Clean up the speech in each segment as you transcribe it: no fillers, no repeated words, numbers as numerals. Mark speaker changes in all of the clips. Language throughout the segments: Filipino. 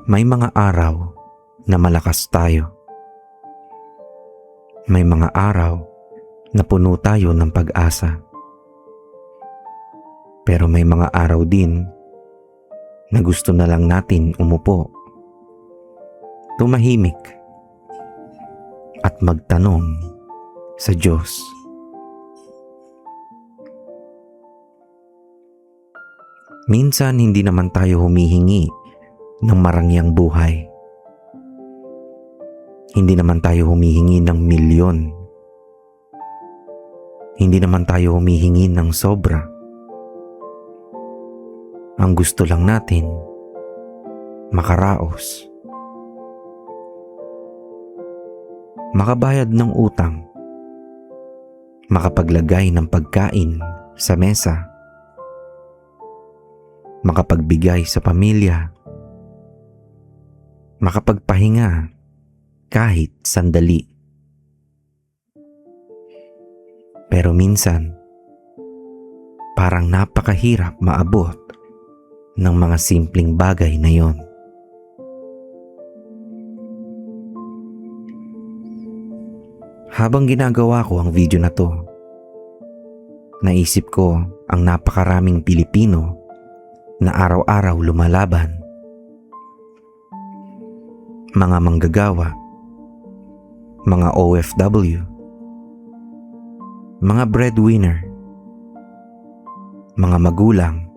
Speaker 1: May mga araw na malakas tayo. May mga araw na puno tayo ng pag-asa. Pero may mga araw din na gusto na lang natin umupo, tumahimik, at magtanong sa Diyos. Minsan hindi naman tayo humihingi ng marangyang buhay. Hindi naman tayo humihingi ng milyon. Hindi naman tayo humihingi ng sobra. Ang gusto lang natin, makaraos. Makabayad ng utang. Makapaglagay ng pagkain sa mesa. Makapagbigay sa pamilya. Makapagpahinga kahit sandali. Pero minsan, parang napakahirap maabot ng mga simpleng bagay na yon. Habang ginagawa ko ang video na to, naisip ko ang napakaraming Pilipino na araw-araw lumalaban. Mga manggagawa, mga OFW, mga breadwinner, mga magulang,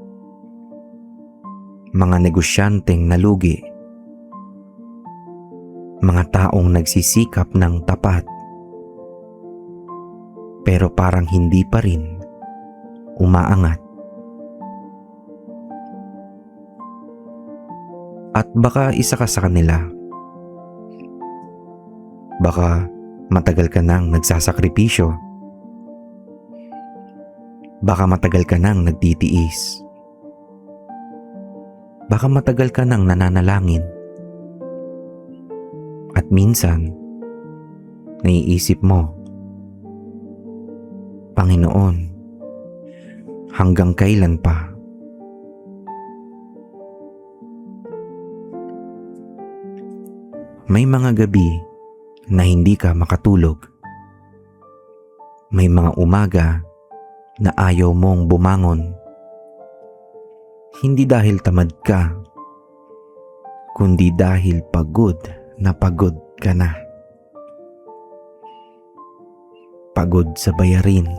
Speaker 1: mga negosyanteng nalugi, mga taong nagsisikap ng tapat, pero parang hindi pa rin umaangat. At baka isa ka sa kanila. Baka matagal ka nang nagsasakripisyo. Baka matagal ka nang nagtitiis. Baka matagal ka nang nananalangin. At minsan, naiisip mo, Panginoon, hanggang kailan pa? May mga gabi na hindi ka makatulog. May mga umaga na ayaw mong bumangon. Hindi dahil tamad ka, kundi dahil pagod na pagod ka na. Pagod sa bayarin.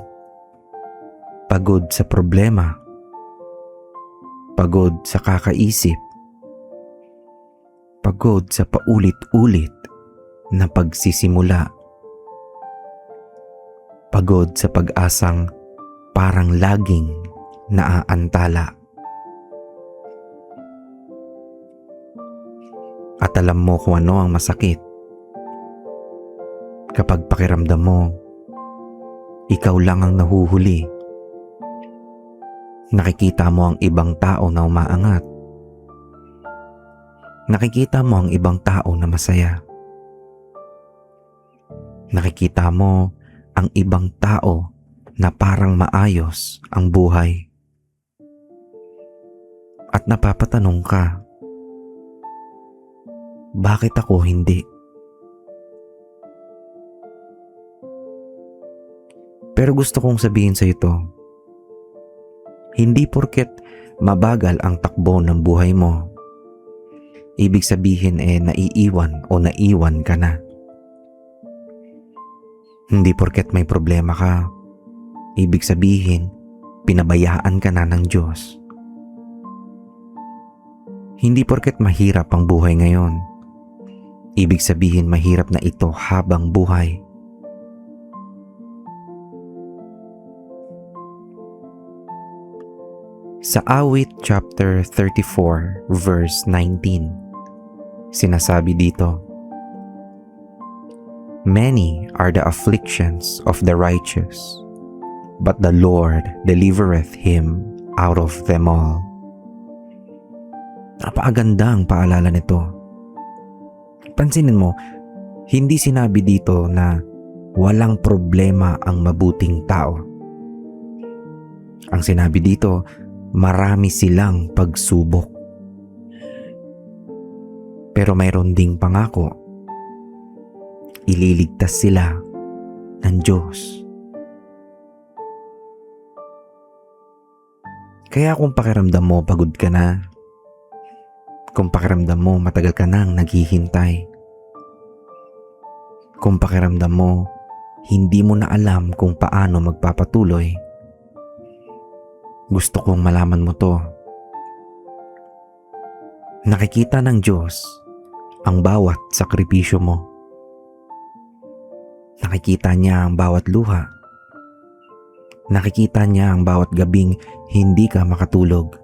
Speaker 1: Pagod sa problema. Pagod sa kakaisip. Pagod sa paulit-ulit na pagsisimula. Pagod sa pag-asang parang laging naaantala. At alam mo kung ano ang masakit. Kapag pakiramdam mo, ikaw lang ang nahuhuli. Nakikita mo ang ibang tao na umaangat. Nakikita mo ang ibang tao na masaya. Nakikita mo ang ibang tao na parang maayos ang buhay. At napapatanong ka, bakit ako hindi? Pero gusto kong sabihin sa ito, hindi porket mabagal ang takbo ng buhay mo, ibig sabihin naiiwan o naiwan ka na. Hindi porket may problema ka, ibig sabihin pinabayaan ka na ng Diyos. Hindi porket mahirap ang buhay ngayon, ibig sabihin mahirap na ito habang buhay. Sa Awit chapter 34 verse 19, sinasabi dito, "Many are the afflictions of the righteous, but the Lord delivereth him out of them all." Napakagandang paalala nito. Pansinin mo, hindi sinabi dito na walang problema ang mabuting tao. Ang sinabi dito, marami silang pagsubok. Pero mayroon ding pangako. Ililigtas sila ng Diyos. Kaya kung pakiramdam mo pagod ka na, kung pakiramdam mo matagal ka nang naghihintay, kung pakiramdam mo hindi mo na alam kung paano magpapatuloy, gusto kong malaman mo to. Nakikita ng Diyos ang bawat sakripisyo mo. Nakikita niya ang bawat luha. Nakikita niya ang bawat gabing hindi ka makatulog.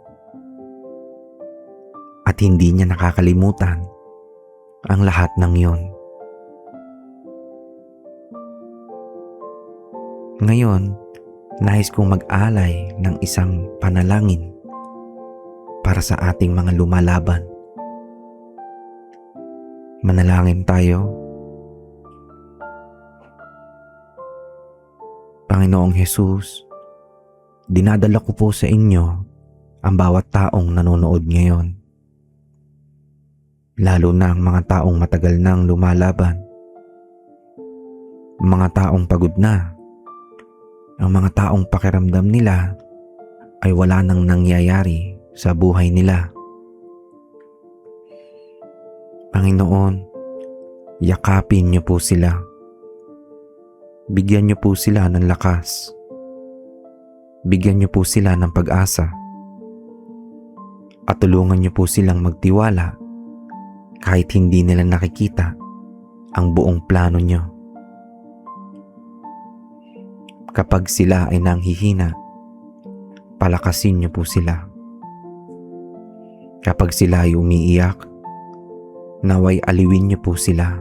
Speaker 1: At hindi niya nakakalimutan ang lahat ng yon. Ngayon, nais kong mag-alay ng isang panalangin para sa ating mga lumalaban. Manalangin tayo. Panginoong Hesus, dinadala ko po sa inyo ang bawat taong nanonood ngayon. Lalo na ang mga taong matagal nang lumalaban. Mga taong pagod na. Ang mga taong pakiramdam nila ay wala nang nangyayari sa buhay nila. Panginoon, yakapin niyo po sila. Bigyan niyo po sila ng lakas. Bigyan niyo po sila ng pag-asa. At tulungan niyo po silang magtiwala kahit hindi nila nakikita ang buong plano niyo. Kapag sila ay nanghihina, palakasin niyo po sila. Kapag sila ay umiiyak, naway aliwin niyo po sila.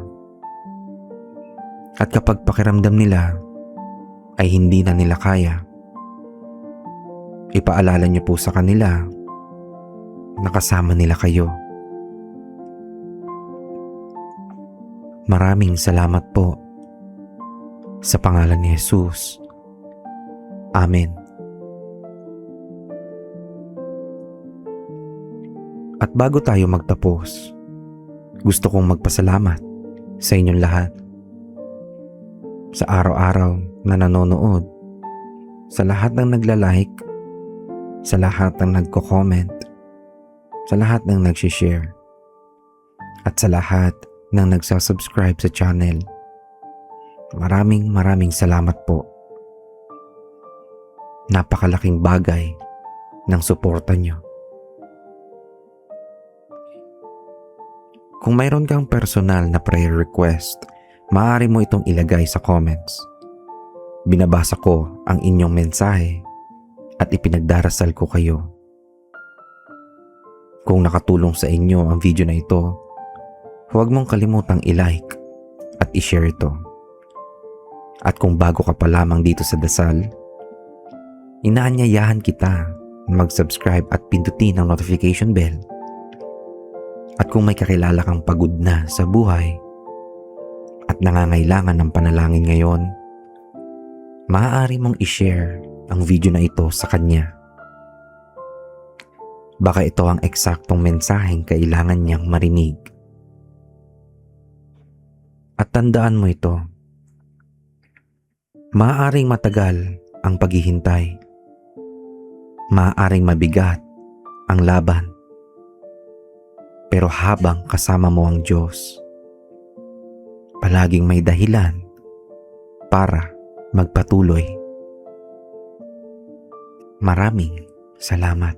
Speaker 1: At kapag pakiramdam nila ay hindi na nila kaya, ipaalala niyo po sa kanila na kasama nila kayo. Maraming salamat po. Sa pangalan ni Jesus. Amen. At bago tayo magtapos, gusto kong magpasalamat sa inyong lahat. Sa araw-araw na nanonood, sa lahat ng nagla-like, sa lahat ng nagko-comment, sa lahat ng nag-share, at sa lahat ng nagsasubscribe sa channel. Maraming salamat po. Napakalaking bagay ng suporta nyo. Kung mayroon kang personal na prayer request, maaari mo itong ilagay sa comments. Binabasa ko ang inyong mensahe at ipinagdarasal ko kayo. Kung nakatulong sa inyo ang video na ito, huwag mong kalimutang i-like at i-share ito. At kung bago ka pa lamang dito sa Dasal, inaanyayahan kita mag-subscribe at pindutin ang notification bell. At kung may kakilala kang pagod na sa buhay at nangangailangan ng panalangin ngayon, maaari mong i-share ang video na ito sa kanya. Baka ito ang eksaktong mensaheng kailangan niyang marinig. At tandaan mo ito, maaaring matagal ang paghihintay. Maaaring mabigat ang laban. Pero habang kasama mo ang Diyos, palaging may dahilan para magpatuloy. Maraming salamat.